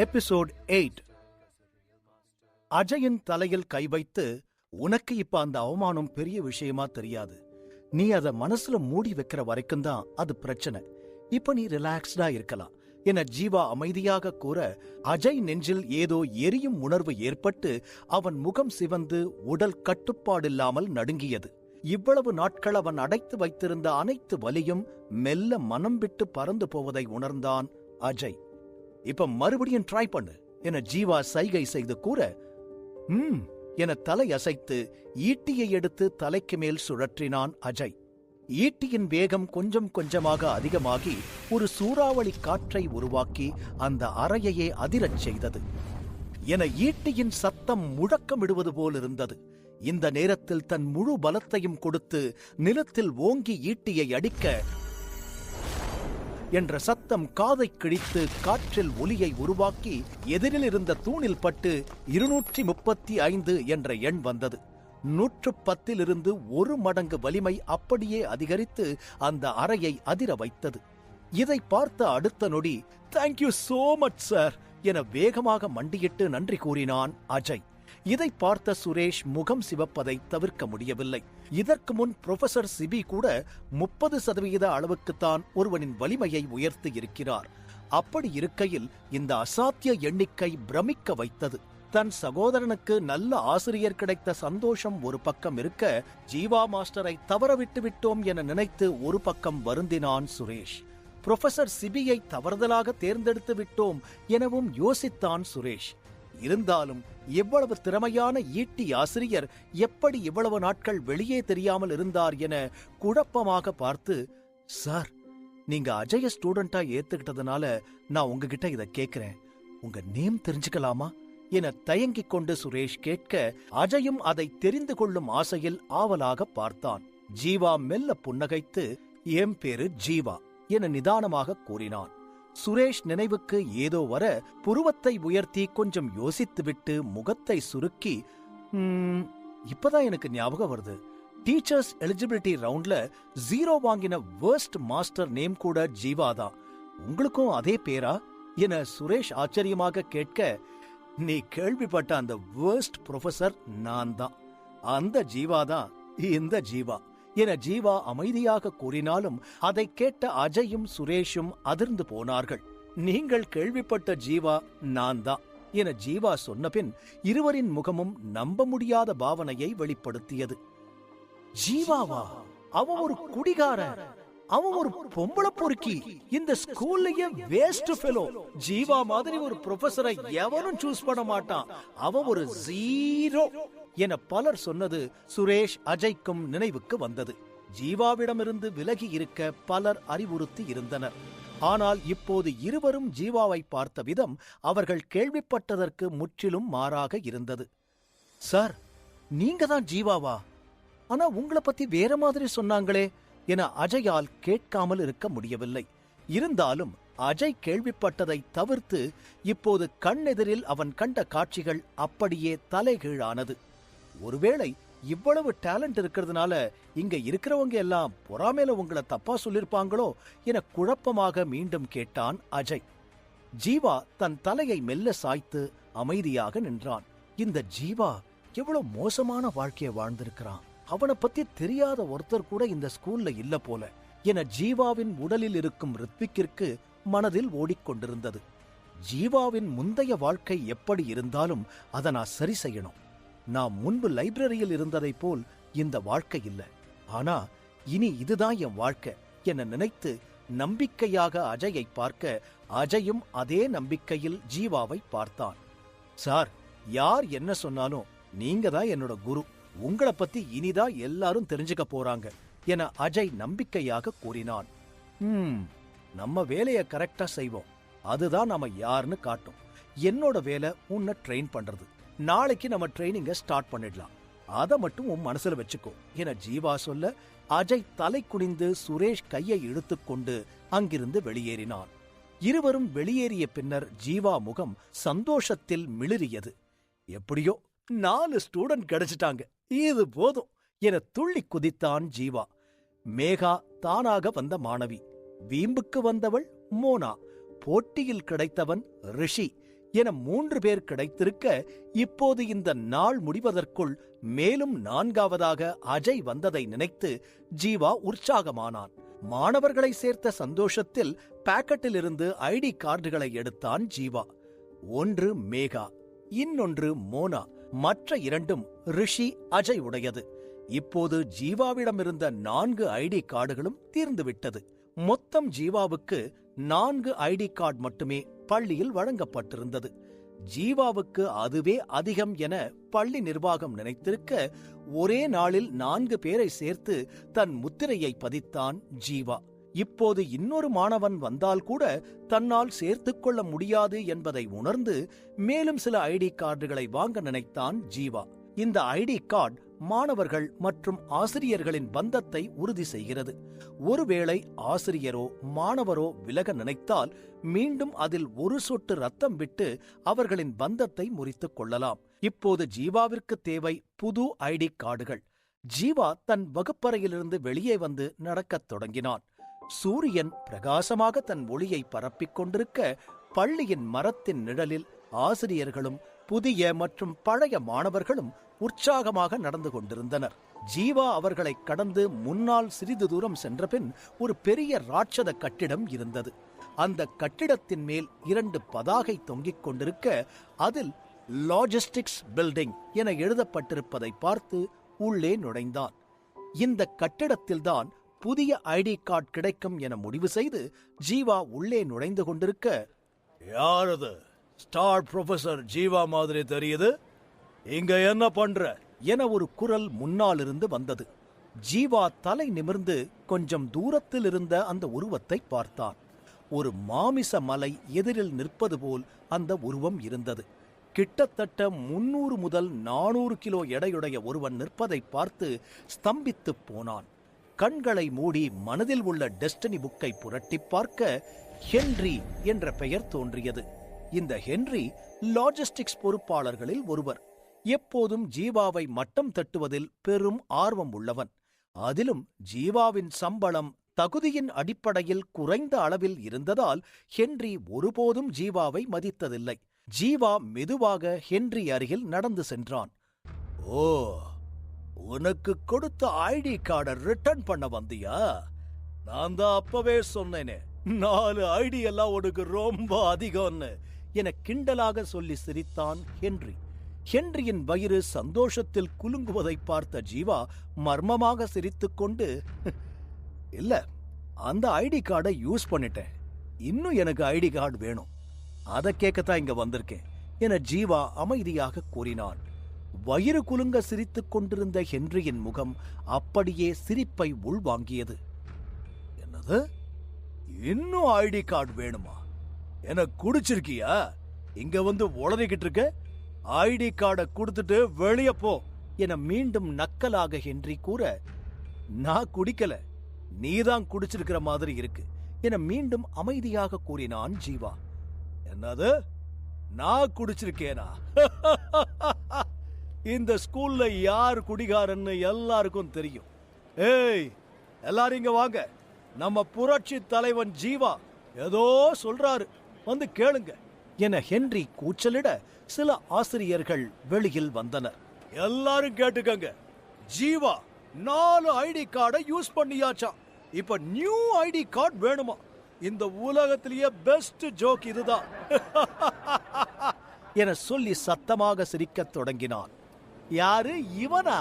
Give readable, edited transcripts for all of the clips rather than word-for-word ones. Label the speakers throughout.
Speaker 1: Episode 8. அஜயின் தலையில் கை வைத்து, உனக்கு இப்ப அந்த அவமானம் பெரிய விஷயமா தெரியாது, நீ அத மனசுல மூடி வைக்கிற வரைக்கும் தான் அது பிரச்சனை, இப்ப நீ ரிலாக்ஸ்டா இருக்கலாம் என ஜீவா அமைதியாக கூற, அஜய் நெஞ்சில் ஏதோ எரியும் உணர்வு ஏற்பட்டு அவன் முகம் சிவந்து உடல் கட்டுப்பாடில்லாமல் நடுங்கியது. இவ்வளவு நாட்கள் அவன் அடைத்து வைத்திருந்த அனைத்து வலியும் மெல்ல மனம் விட்டு பறந்து போவதை உணர்ந்தான் அஜய். இப்ப மறுபடியும் ட்ரை பண்ணு என ஜீவா சைகை செய்து கூற, என தலை அசைத்து ஈட்டியை எடுத்து தலைக்கு மேல் சுழற்றினான் அஜய். ஈட்டியின் வேகம் கொஞ்சம் கொஞ்சமாக அதிகமாகி ஒரு சூறாவளி காற்றை உருவாக்கி அந்த அறையையே அதிரச் செய்தது. என ஈட்டியின் சத்தம் முழக்கமிடுவது போலிருந்தது. இந்த நேரத்தில் தன் முழு பலத்தையும் கொடுத்து நிலத்தில் ஓங்கி ஈட்டியை அடிக்க என்ற சத்தம் காதை கிழித்து காற்றில் ஒலியை உருவாக்கி எதிரில் இருந்த தூணில் பட்டு 235 என்ற எண் வந்தது. 110 ஒரு மடங்கு வலிமை அப்படியே அதிகரித்து அந்த அறையை அதிர வைத்தது. இதை பார்த்த அடுத்த நொடி, தேங்க்யூ சோ மச் சார் என வேகமாக மண்டியிட்டு நன்றி கூறினான் அஜய். இதை பார்த்த சுரேஷ் முகம் சிவப்பதை தவிர்க்க முடியவில்லை. இதற்கு முன் புரொஃபசர் சிபி கூட 30% அளவுக்குத்தான் ஒருவனின் வலிமையை உயர்த்தி இருக்கிறார். அப்படி இருக்கையில் இந்த அசாத்திய எண்ணிக்கை பிரமிக்க வைத்தது. தன் சகோதரனுக்கு நல்ல ஆசிரியர் கிடைத்த சந்தோஷம் ஒரு பக்கம் இருக்க, ஜீவா மாஸ்டரை தவறவிட்டு விட்டோம் என நினைத்து ஒரு பக்கம் வருந்தினான் சுரேஷ். புரொஃபசர் சிபியை தவறுதலாக தேர்ந்தெடுத்து விட்டோம் எனவும் யோசித்தான் சுரேஷ். இருந்தாலும் எவ்வளவு திறமையான ஈட்டி ஆசிரியர் எப்படி இவ்வளவு நாட்கள் வெளியே தெரியாமல் இருந்தார் என குழப்பமாக பார்த்து, சார், நீங்க அஜய ஸ்டூடெண்டா ஏத்துக்கிட்டதுனால நான் உங்ககிட்ட இத கேக்குறேன், உங்க நேம் தெரிஞ்சுக்கலாமா என தயங்கிக் கொண்டு சுரேஷ் கேட்க, அஜயும் அதை தெரிந்து கொள்ளும் ஆசையில் ஆவலாக பார்த்தான். ஜீவா மெல்ல புன்னகைத்து, என் பேரு ஜீவா என நிதானமாக கூறினான். சுரேஷ் நினைவுக்கு ஏதோ வர புருவத்தை உயர்த்தி கொஞ்சம் யோசித்துவிட்டு முகத்தை சுருக்கி, இப்பதான் எனக்கு ஞாபகம் வருது, டீச்சர்ஸ் எலிஜிபிலிட்டி ரவுண்ட்ல 0 வாங்கின வேர்ஸ்ட் மாஸ்டர் நேம் கூட ஜீவாதான், உங்களுக்கும் அதே பேரா என சுரேஷ் ஆச்சரியமாக கேட்க, நீ கேள்விப்பட்ட அந்த வேர்ஸ்ட் புரொஃபசர் நான் தான், அந்த ஜீவாதான் இந்த ஜீவா என ஜீவா அமைதியாக கூறினாலும் அதை கேட்ட அஜயும் சுரேஷும் அதிர்ந்து போனார்கள். நீங்கள் கேள்விப்பட்ட ஜீவா நான் தான் என ஜீவா சொன்னபின் இருவரின் முகமும் நம்ப முடியாத பாவனையை வெளிப்படுத்தியது. ஜீவாவா? அவன் ஒரு குடிகாரன், அவன் ஒரு பொம்பளை பொறுக்கி, இந்த ஸ்கூல்லயே வேஸ்ட் ஃபெலோ, ஜீவா மாதிரி ஒரு ப்ரொஃபஸரை எவனும் சூஸ் பண்ண மாட்டான், அவன் ஒரு ஜீரோ என பலர் சொன்னது சுரேஷ் அஜய்க்கும் நினைவுக்கு வந்தது. ஜீவாவிடமிருந்து விலகி இருக்க பலர் அறிவுறுத்தி இருந்தனர். ஆனால் இப்போது இருவரும் ஜீவாவை பார்த்த விதம் அவர்கள் கேள்விப்பட்டதற்கு முற்றிலும் மாறாக இருந்தது. சார், நீங்க தான் ஜீவாவா? ஆனா உங்களை பத்தி வேற மாதிரி சொன்னாங்களே என அஜயால் கேட்காமல் இருக்க முடியவில்லை. இருந்தாலும் அஜய் கேள்விப்பட்டதை தவிர்த்து இப்போது கண்ணெதிரில் அவன் கண்ட காட்சிகள் அப்படியே தலைகீழானது. ஒருவேளை இவ்வளவு டேலண்ட் இருக்கிறதுனால இங்க இருக்கிறவங்க எல்லாம் பொறாமையில உங்களை தப்பா சொல்லிருப்பாங்களோ என குழப்பமாக மீண்டும் கேட்டான் அஜய். ஜீவா தன் தலையை மெல்ல சாய்த்து அமைதியாக நின்றான். இந்த ஜீவா எவ்வளவு மோசமான வாழ்க்கையை வாழ்ந்திருக்கிறான், அவனை பத்தி தெரியாத ஒருத்தர் கூட இந்த ஸ்கூல்ல இல்ல போல என ஜீவாவின் உடலில் இருக்கும் ரித்விக்கிற்கு மனதில் ஓடிக்கொண்டிருந்தது. ஜீவாவின் முந்தைய வாழ்க்கை எப்படி இருந்தாலும் அதை நான் சரி செய்யணும். நான் முன்பு லைப்ரரியில் இருந்ததை போல் இந்த வாழ்க்கை இல்ல, ஆனா இனி இதுதான் என் வாழ்க்கை என நினைத்து நம்பிக்கையாக அஜயை பார்க்க, அஜயும் அதே நம்பிக்கையில் ஜீவாவை பார்த்தான். சார், யார் என்ன சொன்னாலும் நீங்க தான் என்னோட குரு, உங்களை பத்தி இனிதான் எல்லாரும் தெரிஞ்சுக்க போறாங்க என அஜய் நம்பிக்கையாக கூறினான். நம்ம வேலைய கரெக்டா செய்வோம், அதுதான் நாம யாருன்னு காட்டும். என்னோட வேலை உன்னை ட்ரெயின் பண்றது, நாளைக்கு நம்ம ட்ரைனிங்க ஸ்டார்ட் பண்ணிடலாம், அதை மட்டும் உன் மனசுல வச்சுக்கோ என ஜீவா சொல்ல, அஜய் தலை குனிந்து சுரேஷ் கையை இழுத்துக்கொண்டு அங்கிருந்து வெளியேறினான். இருவரும் வெளியேறிய பின்னர் ஜீவா முகம் சந்தோஷத்தில் மிளிரியது. எப்படியோ 4 ஸ்டூடெண்ட் கிடைச்சிட்டாங்க, இது போதும் என துள்ளி குதித்தான் ஜீவா. மேகா தானாக வந்த மாணவி, வீம்புக்கு வந்தவள் மோனா, போட்டியில் கிடைத்தவன் ரிஷி என 3 பேர் கிடைத்திருக்க, இப்போது இந்த நாள் முடிவதற்குள் மேலும் 4ஆவதாக அஜய் வந்ததை நினைத்து ஜீவா உற்சாகமானான். மாணவர்களை சேர்த்த சந்தோஷத்தில் பாக்கெட்டிலிருந்து ஐடி கார்டுகளை எடுத்தான் ஜீவா. ஒன்று மேகா, இன்னொன்று மோனா, மற்ற 2ம் ரிஷி, அஜய் உடையது. இப்போது ஜீவாவிடமிருந்த 4 ஐடி கார்டுகளும் தீர்ந்துவிட்டது. மொத்தம் ஜீவாவுக்கு 4 ஐடி கார்டு மட்டுமே பள்ளியில் வழங்கப்பட்டிருந்தது. ஜீவாவுக்கு அதுவே அதிகம் என பள்ளி நிர்வாகம் நினைத்திருக்க, ஒரே நாளில் 4 பேரை சேர்த்து தன் முத்திரையை பதித்தான் ஜீவா. இப்போது இன்னொரு மாணவன் வந்தால் கூட தன்னால் சேர்த்துக் கொள்ள முடியாது என்பதை உணர்ந்து மேலும் சில ஐடி கார்டுகளை வாங்க நினைத்தான் ஜீவா. இந்த ஐடி கார்டு மாணவர்கள் மற்றும் ஆசிரியர்களின் பந்தத்தை உறுதி செய்கிறது. ஒருவேளை ஆசிரியரோ மாணவரோ விலக நினைத்தால் மீண்டும் அதில் ஒரு சொட்டு ரத்தம் விட்டு அவர்களின் பந்தத்தை முறித்துக் கொள்ளலாம். இப்போது ஜீவாவிற்கு தேவை புது ஐடி கார்டுகள். ஜீவா தன் வகுப்பறையிலிருந்து வெளியே வந்து நடக்கத் தொடங்கினான். சூரியன் பிரகாசமாக தன் ஒளியை பரப்பிக் கொண்டிருக்க, பள்ளியின் மரத்தின் நிழலில் ஆசிரியர்களும் புதிய மற்றும் பழைய மாணவர்களும் உற்சாகமாக நடந்து கொண்டிருந்தனர். ஜீவா அவர்களை கடந்து முன்னால் சிறிது தூரம் சென்றபின் ஒரு பெரிய ராட்சத கட்டிடம் இருந்தது. அந்த கட்டிடத்தின் மேல் 2 பதாகை தொங்கிக் கொண்டிருக்க, அதில் லாஜிஸ்டிக்ஸ் பில்டிங் என எழுதப்பட்டிருப்பதை பார்த்து உள்ளே நுழைந்தான். இந்த கட்டிடத்தில்தான் புதிய ஐடி கார்டு கிடைக்கும் என முடிவு செய்து ஜீவா உள்ளே நுழைந்து கொண்டிருக்க,
Speaker 2: யாரது? ஸ்டார் ப்ரொஃபசர் ஜீவா மாதிரி தெரியுது. இங்க என்ன பண்ற
Speaker 1: என ஒரு குரல் முன்னாலிருந்து வந்தது. ஜீவா தலை நிமிர்ந்து கொஞ்சம் தூரத்தில் இருந்த அந்த உருவத்தை பார்த்தான். ஒரு மாமிச மலை எதிரில் நிற்பது போல் அந்த உருவம் இருந்தது. கிட்டத்தட்ட 300 முதல் 400 கிலோ எடையுடைய ஒருவன் நிற்பதை பார்த்து ஸ்தம்பித்துப் போனான். கண்களை மூடி மனதில் உள்ள டெஸ்டினி புக்கை புரட்டி பார்க்க ஹென்றி என்ற பெயர் தோன்றியது. இந்த ஹென்றி லாஜிஸ்டிக்ஸ் பொறுப்பாளர்களில் ஒருவர். எப்போதும் ஜீவாவை மட்டம் தட்டுவதில் பெரும் ஆர்வம் உள்ளவன். அதிலும் ஜீவாவின் சம்பளம் தகுதியின் அடிப்படையில் குறைந்த அளவில் இருந்ததால் ஹென்றி ஒருபோதும் ஜீவாவை மதித்ததில்லை. ஜீவா மெதுவாக ஹென்றி அருகில் நடந்து சென்றான்.
Speaker 2: ஓ, உனக்கு கொடுத்த ஐடி கார்டை ரிட்டர்ன் பண்ண வந்தியா? நான் தான் அப்பவே சொன்னேனே, 4 ஐடி எல்லாம் உனக்கு ரொம்ப அதிகம்னு
Speaker 1: என கிண்டலாக சொல்லி சிரித்தான் ஹென்றி. ஹென்ரியின் வயிறு சந்தோஷத்தில் குலுங்குவதை பார்த்த ஜீவா மர்மமாக சிரித்துக்கொண்டு,
Speaker 2: இல்ல, அந்த ஐடி கார்டை யூஸ் பண்ணிட்டேன். இன்னும் எனக்கு ஐடி கார்டு வேணும். அதை கேட்கத்தான் இங்க வந்திருக்கேன்
Speaker 1: என ஜீவா அமைதியாக கூறினான். வயிறு குலுங்க சிரித்துக் கொண்டிருந்த ஹென்ரியின் முகம் அப்படியே சிரிப்பை உள்வாங்கியது.
Speaker 2: என்னது? இன்னும் ஐடி கார்டு வேணுமா? எனக்கு குடிச்சிருக்கியா? இங்க வந்து உளறிக்கிட்டு இருக்க? ஐடி கார்டை கொடுத்துட்டு வெளியே போ
Speaker 1: என மீண்டும் நக்கலாக ஹென்றி கூற,
Speaker 2: நான் குடிக்கல, நீதான் குடிச்சிருக்கிற மாதிரி இருக்கு
Speaker 1: என மீண்டும் அமைதியாக கூறினான் ஜீவா.
Speaker 2: என்னது? நான் குடிச்சிருக்கேனா? இந்த ஸ்கூல்ல யார் குடிகாரன்னு எல்லாருக்கும் தெரியும். ஏய், எல்லாரும் இங்க வாங்க. நம்ம புரட்சி தலைவன் ஜீவா ஏதோ சொல்றாரு, வந்து கேளுங்க
Speaker 1: என ஹென்றி கூச்சலிட சில ஆசிரியர்கள் வெளியில் வந்தனர்.
Speaker 2: எல்லாரும் கேட்டுக்கங்க. ஜீவா 4 ஐடி கார்டை யூஸ் பண்ணியாச்சா. இப்ப நியூ ஐடி கார்டு வேணுமா? இந்த உலகத்திலேயே பெஸ்ட் ஜோக் இதுதான்
Speaker 1: என சொல்லி சத்தமாக சிரிக்கத் தொடங்கினான்.
Speaker 2: யாரு இவனா?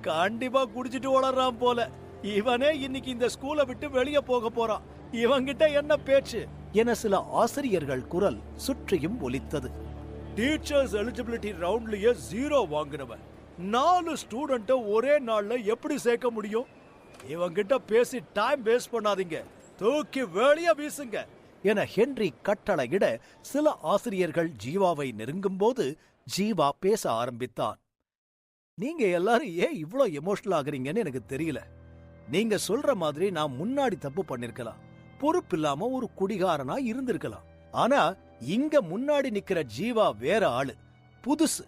Speaker 2: கண்டிப்பா குடிச்சிட்டு வளர்றான் போல. இவனே இன்னைக்கு இந்த ஸ்கூலை விட்டு வெளியே போக போறான். இவங்கிட்ட என்ன பேச்சு
Speaker 1: என சில ஆசிரியர்கள் குரல் சுற்றியும் ஒலித்தது.
Speaker 2: டீச்சர்ஸ் எலிஜிபிலிட்டி ரவுண்ட்லயே 0 வாங்கினவன் 4 ஸ்டூடெண்ட்ட ஒரே நாள்ல எப்படி சேர்க்க முடியும்? இவங்கிட்ட பேசி டைம் வேஸ்ட் பண்ணாதீங்க, தூக்கி வெளியே வீசுங்க
Speaker 1: என ஹென்றி கட்டளையிட சில ஆசிரியர்கள் ஜீவாவை நெருங்கும் போது ஜீவா பேச ஆரம்பித்தான்.
Speaker 2: நீங்க எல்லாரும் ஏன் இவ்ளோ எமோஷனல் ஆகுறீங்கன்னு எனக்கு தெரியல. நீங்க சொல்ற மாதிரி நான் முன்னாடி தப்பு பண்ணிருக்கலாம், பொறுப்பில்லாம ஒரு குடிகாரனா இருந்திருக்கலாம். ஆனா இங்க முன்னாடி நிக்கிற ஜீவா வேற ஆளு, புதுசு.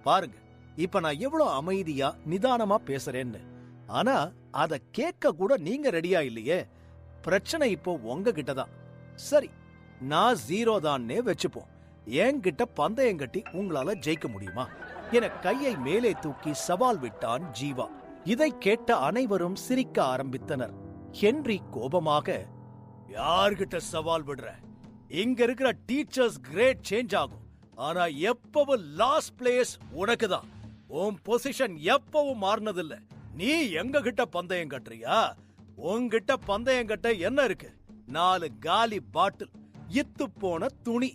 Speaker 2: பாருங்க, இப்ப நான் எவ்வளவு அமைதியா நிதானமா பேசுறேன்னு. ஆனா அத கேட்க கூட நீங்க ரெடியா இல்லையே. பிரச்சனை இப்போ உங்ககிட்டதான். சரி, நான் 0 தான்னே வச்சுப்போம். என்கிட்ட பந்தயம் கட்டி உங்களால ஜெயிக்க முடியுமா என கையை மேலே தூக்கி சவால் விட்டான் ஜீவா. இதை கேட்ட அனைவரும் சிரிக்க ஆரம்பித்தனர். ஹென்றி கோபமாக, யார்கிட்ட சவால் விடுற? இங்க இருக்கிற டீச்சர்ஸ் கிரேட் சேஞ்ச் ஆகும், ஆனா எப்பவும் லாஸ்ட் பிளேஸ் உனக்குதான். உன் பொசிஷன் எப்பவும் மாறினதில்ல. நீ எங்க கிட்ட பந்தயம் கட்டுறியா? உன்கிட்ட பந்தயம் கட்ட என்ன இருக்கு? 4 காலி பாட்டில், இத்து போன துணி,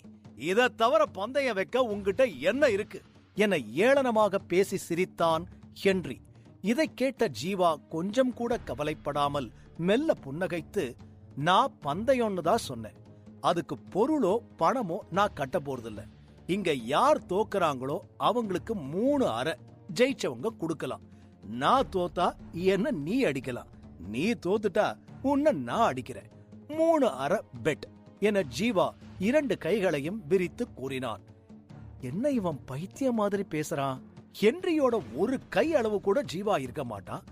Speaker 2: இதை தவிர பந்தயம் வைக்க உன்கிட்ட என்ன இருக்கு என ஏளனமாக பேசி சிரித்தான் ஹென்றி. இதை கேட்ட ஜீவா கொஞ்சம் கூட கவலைப்படாமல் மெல்ல புன்னகைத்து, நான் பந்தயம்னு தான் சொன்னேன். அதுக்கு பொருளோ பணமோ நான் கட்ட போறதில்ல. இங்க யார் தோக்குறாங்களோ அவங்களுக்கு 3 அறை ஜெயிச்சவங்க கொடுக்கலாம். நான் தோத்தா என்ன நீ அடிக்கலாம், நீ தோத்துட்டா உன்னை நான் அடிக்கிறேன். 3 அறை பெட் என ஜீவா 2 கைகளையும் விரித்து கூறினான். என்ன இவன் பைத்தியம் மாதிரி பேசுறான்? ஹென்ரியோட ஒரு கை அளவு கூட ஜீவா இருக்க மாட்டான்.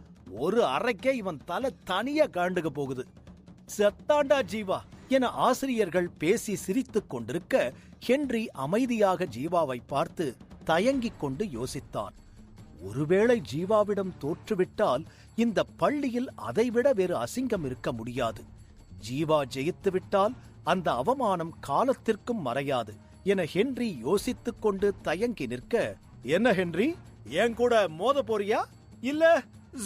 Speaker 2: ஒரு அறைக்கே இவன் தலை தனியா காண்டுக போகுது. செத்தாண்டா ஜீவா என ஆசிரியர்கள் பேசி சிரித்துக் கொண்டிருக்க ஹென்றி அமைதியாக ஜீவாவை பார்த்து தயங்கிக் கொண்டு யோசித்தான். ஒருவேளை ஜீவாவிடம் தோற்றுவிட்டால் இந்த பள்ளியில் அதைவிட வேறு அசிங்கம் இருக்க முடியாது. ஜீவா ஜெயித்துவிட்டால் அந்த அவமானம் காலத்திற்கும் மறையாது என ஹென்றி யோசித்துக் கொண்டு தயங்கி நிற்க, என்ன ஹென்றி, என் கூட மோத போறியா இல்ல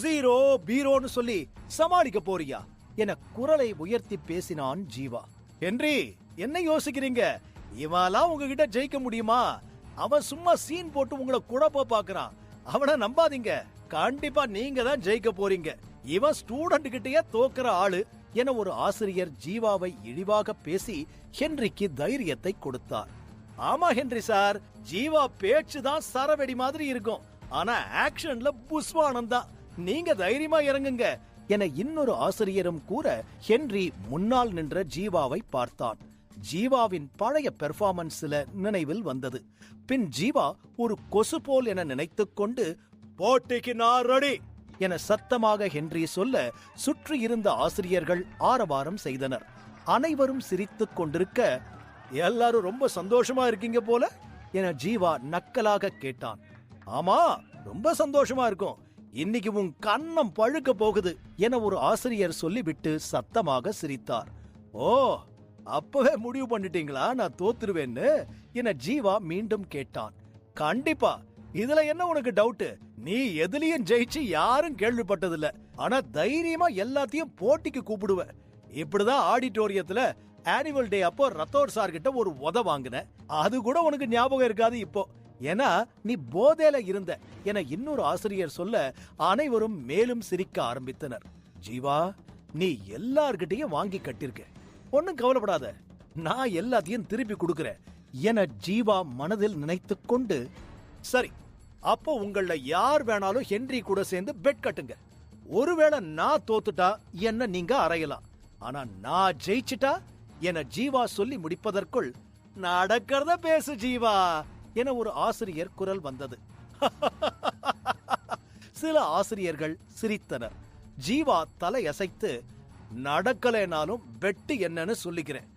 Speaker 2: 0 பீரோன்னு சொல்லி சமாளிக்க போறியா என குரலை உயர்த்தி பேசினான் ஜீவா. ஹென்றி, என்ன யோசிக்கிறீங்க? இவெல்லாம் உங்ககிட்ட ஜெயிக்க முடியுமா? அவன் சும்மா சீன் போட்டு உங்களை குழப்ப பாக்குறான். அவனை நம்பாதீங்க, கண்டிப்பா நீங்க தான் ஜெயிக்க போறீங்க. இவன் ஸ்டூடெண்ட் கிட்டயே தோக்குற ஆளு என ஒரு ஆசிரியர் ஜீவாவை இழிவாக பேசி ஹென்ரிக்கு தைரியத்தை கொடுத்தார். ஆமா ஹென்றி சார், ஜீவா பேச்சு தான் சரவெடி மாதிரி இருக்கும், ஆனா ஆக்ஷன்ல புஸ்வானம் தான். நீங்க தைரியமா இறங்குங்க என இன்னொரு ஆசிரியரும் கூற ஹென்றி முன்னால் நின்ற ஜீவாவை பார்த்தான். ஜீவாவின் பழைய பெர்ஃபார்மன்ஸ்ல நினைவில் வந்தது. பின் ஜீவா ஒரு கொசு போல் என நினைத்துக் கொண்டு, போட்டிக்கு நான் ரெடி என சத்தமாக ஹென்றி சொல்ல சுற்றி இருந்த ஆசிரியர்கள் ஆரவாரம் செய்தனர். அனைவரும் சிரித்துக் கொண்டிருக்க, எல்லாரும் ரொம்ப சந்தோஷமா இருக்கீங்க போல என ஜீவா நக்கலாக கேட்டான். ஆமா, ரொம்ப சந்தோஷமா இருக்கும், இன்னைக்கு உன் கன்னம் பழுக்க போகுது என ஒரு ஆசிரியர் சொல்லிவிட்டு சத்தமாக சிரித்தார். ஓ, அப்பவே முடிவு பண்ணிட்டீங்களா நான் தோத்துருவேன்னு என ஜீவா மீண்டும் கேட்டான். கண்டிப்பா, இதுல என்ன உனக்கு டவுட்? நீ எதுலயும் ஜெயிச்சு யாரும் கேள்விப்பட்டதில்ல, ஆனா தைரியமா எல்லாத்தையும் போட்டிக்கு கூப்பிடுவ. இப்படிதான் ஆடிட்டோரியத்துல ஆனுவல் டே அப்போ ரத்தோர் சார் கிட்ட ஒரு உத வாங்கின, அது கூட உனக்கு ஞாபகம் இருக்காது இப்போ, ஏன்னா நீ போதையில இருந்த என இன்னொரு ஆசிரியர் சொல்ல அனைவரும் மேலும் சிரிக்க ஆரம்பித்தனர். ஜீவா, நீ எல்லார்கிட்டையும் வாங்கி கட்டிருக்க, ஒன்னும் கவலைப்படாத, நான் எல்லாத்தையும் திருப்பி கொடுக்கிறேன் என ஜீவா மனதில் நினைத்துக் கொண்டு, சரி, அப்போ உங்கள யார் வேணாலும் ஹென்றி கூட சேர்ந்து பெட் கட்டுங்க. ஒருவேளை நான் தோத்துட்டா என்ன நீங்க அறையலாம், ஆனா நான் ஜெயிச்சிட்டா என ஜீவா சொல்லி முடிப்பதற்குள், நடக்கிறத பேசு ஜீவா என ஒரு ஆசிரியர் குரல் வந்தது. சில ஆசிரியர்கள் சிரித்தனர். ஜீவா தலையசைத்து, நடக்கலைனாலும் பெட்டு என்னன்னு சொல்லிக்கிறேன்,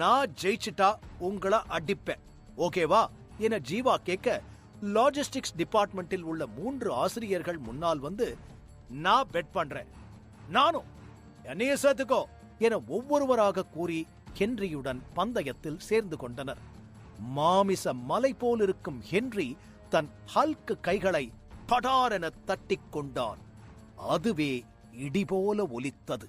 Speaker 2: நான் ஜெயிச்சிட்டா உங்களை அடிப்பேன், ஓகேவா என ஜீவா கேட்க, லாஜிஸ்டிக்ஸ் டிபார்ட்மெண்டில் உள்ள 3 ஆசிரியர்கள் முன்னால் வந்து, நான் பெட் பண்றேன், நானும் என்னைய சேர்த்துக்கோ என ஒவ்வொருவராக கூறி ஹென்ரியுடன் பந்தயத்தில் சேர்ந்து கொண்டனர். மாமிச மலை போலிருக்கும் ஹென்றி தன் ஹல்க் கைகளை படாரென தட்டிக் கொண்டான். அதுவே இடிபோல ஒலித்தது.